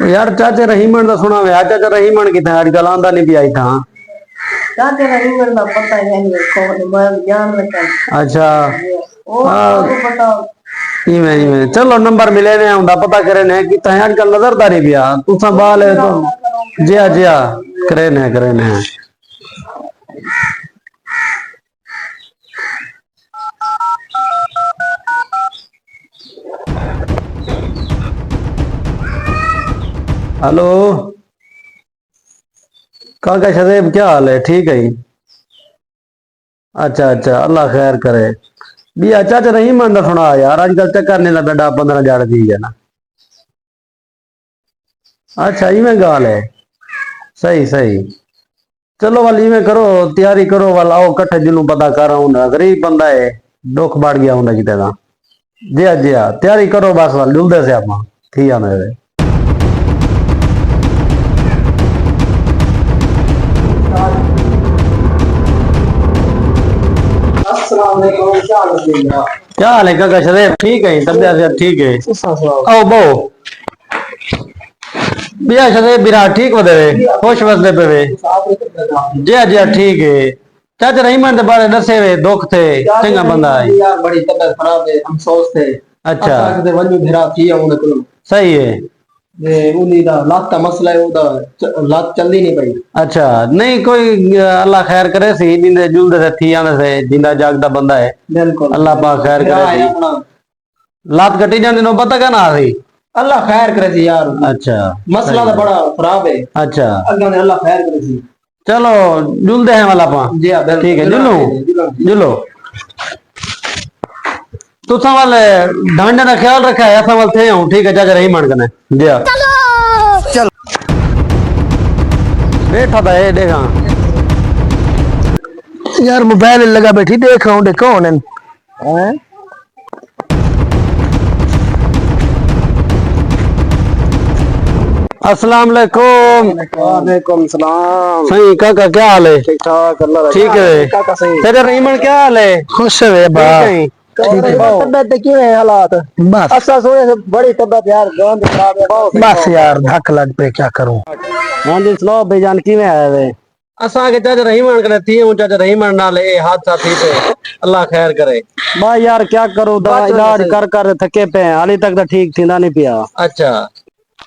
यार चाचा रहीमन का सुना हुआ चाचा रहीमन की था आजकल आंदा नहीं पिया था। चाचा रहीमन का पता ही नहीं कौन मैं जान रखा। अच्छा और आपको पता इवें इवें चलो नंबर मिले ने उनका पता करे ने कि ता आजकल नजरदार नहीं पिया तू संभाल है तो जिया जिया करे ने हेलो काका शदेब क्या हाल है ठीक है। अच्छा अच्छा अल्लाह खैर करे भी चाचा नहीं मानता सुना यार आजकल चक्कर नहीं बेटा 15,000 दी है ना। अच्छा इवें गाल है सही सही चलो वाल इवें करो तैयारी करो वाल आओ कट्ठे जिनू पता कर रहा हूं गरीब बंदा है दुख बढ़ गया हूं किते का जी हाँ तैयारी करो बस वाल जुलदे से आप ठीक है मेरे क्या हाल है काका शदेब ठीक है तबियत ठीक है आओ बहु बिया शदेब बिरा ठीक बदे खुश बसदे पे जी ठीक है चाचा रहीमन के बारे दसे वे दुख थे चंगा बंदा है यार बड़ी तबीयत खराब है हम सोचते अच्छा वन्यू भेरा थी उन्हें कुल सही है ये उन्हीं दा लात का मसला है उदा लात चलदी नहीं पई। अच्छा नहीं कोई अल्लाह खैर करे सी जिंदे जुलदे से थी आने से जिंदा जागदा बंदा है बिल्कुल अल्लाह पाक खैर करे सी लात कटी जाने नो पता का ना सी अल्लाह खैर करे सी यार। अच्छा मसला तो बड़ा खराब है। अच्छा अल्लाह ने अल्लाह खैर करे सी चलो जुलदे हैं वाला पा जी हां ठीक है जुलो जुलो तू सवाल डांडे का ख्याल रखा है ऐसा वाल थे हूं ठीक है चाचा रही मान कने जी चल बैठा था ये देखा यार मोबाइल लगा बैठी देख रहा हूँ कौन है। अस्सलाम वालेकुम। वालेकुम सलाम। सही काका क्या हाल है ठीक ठाक अल्लाह ठीक है काका सही तेरे रहीमन क्या हाल है खुश है बा तबीयत क्यों है हालात बस अच्छा सोने से बड़ी तबीयत यार जान खराब है बस यार धक लग पे क्या करूं। हां जी सुनो बेजान की में आया वे असा के चाचा रहीमन कने थी हूं चाचा रहीमन नाल ए हादसा थी पे अल्लाह खैर करे बा यार क्या करूं दवा इलाज कर कर थके पे हाली तक तो ठीक थींदा नहीं पिया। अच्छा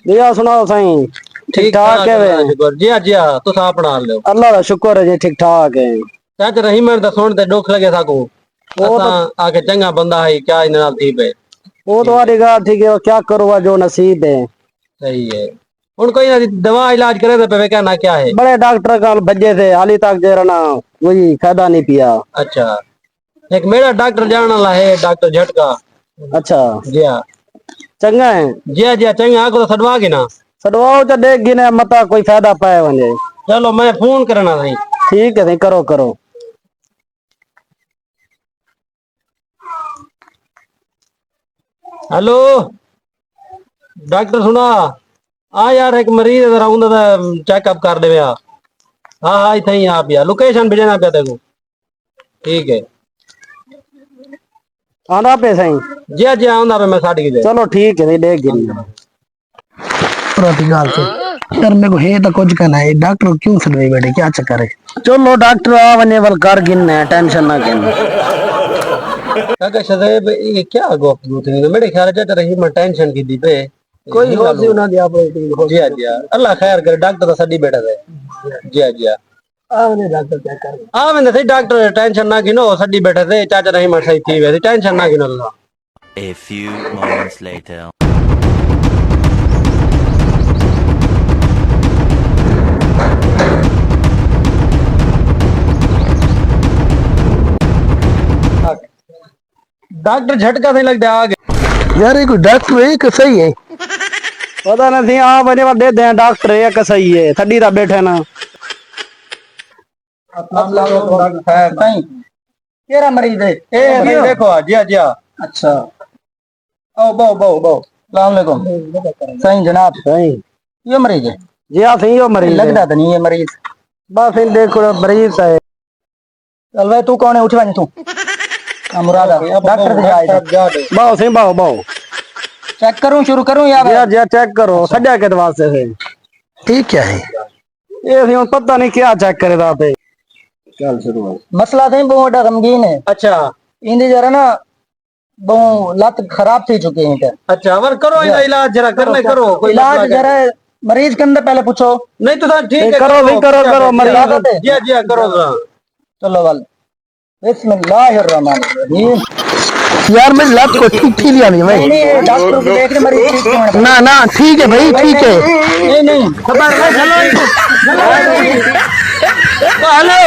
दिया सुनाओ सही ठीक ठाक है वे शुक्र जी तुस अपना हाल लो अल्लाह दा शुक्र है जी ठीक ठाक है चाचा रहीमन दा सुन ते दुख लगे साकू असा आके चंगा बंदा है क्या इन नाल थी पे वो तो वाली बात ठीक है क्या करूं जो नसीब है सही है उन कोई दवा इलाज करे तो पे क्या ना क्या है बड़े डॉक्टर का भजे थे हाली तक जरा ना वही फायदा नहीं पिया। अच्छा एक मेरा डॉक्टर जाने वाला है डॉक्टर झटका। अच्छा जी हाँ चंगा है जी चंगा आको तो सडवा के ना सडवाओ तो देख गिने मता कोई फायदा पाए वने चलो मैं फोन करना नहीं ठीक है करो करो हेलो डॉक्टर सुना हाँ यार एक मरीज जरा उनका चेकअप कर दे हाँ हाँ इतना ही आप यार लोकेशन भेजना पे तेको ठीक है आना पे सही जी आना पे मैं साड़ी की चलो ठीक है देख गिरी प्रतिगाल से यार मेरे को है तो कुछ कहना है डॉक्टर क्यों सदवाई बैठे क्या चक्कर है। चलो डॉक्टर आ वने वाल कर गिन टेंशन ना गिन काका शदेब ये क्या गप गुतनी तो मेरे ख्याल चाचा रही मैं टेंशन की दी पे कोई हो सी ना दिया जी अल्लाह खैर करे डॉक्टर तो सदी बैठा थे जी आवने डॉक्टर चेक कर आवने सही डॉक्टर टेंशन ना गिनो सदी बैठे थे चाचा रही मैं सही थी वैसे टेंशन ना गिनो अल्लाह। A few moments later. Doctor झटका नहीं लगता आ गए यार ये कोई डॉक्टर है कि सही है पता नहीं आ बने वाले दे दे डॉक्टर है कि सही है थड्डी दा बैठे ना डॉक्टर है नहीं केरा मरीज है ए देखो जी अच्छा ओ बो अस्सलाम वालेकुम सही जनाब सही ये मरीज है जी हाँ सही हो मरीज लगता तो नहीं है मरीज बस इन देखो मरीज है चल भाई तू कौन है उठ वानी तू मुरादा डॉक्टर से जाए बाओ सही बाओ चेक करूं शुरू करूं या जी चेक करो सजा के दवा से ठीक क्या है ये भी पता नहीं क्या चेक करे था पे चल शुरू मसला थे बहुत बड़ा गमगीन है अच्छा इंदी जरा ना बहुत लत खराब थी चुकी है अच्छा वर करो इनका इलाज जरा करने करो कोई इलाज जरा मरीज के अंदर पहले पूछो नहीं तो सर ठीक है करो भी करो मरीज जी करो चलो वाल बिस्मिल्लाहिर्रहमानिर्रहीम यार मेरी लत को ठीक ही लिया नहीं भाई नहीं डॉक्टर को देख ले मरीज ठीक क्यों ना ना ठीक है भाई ठीक है नहीं नहीं हेलो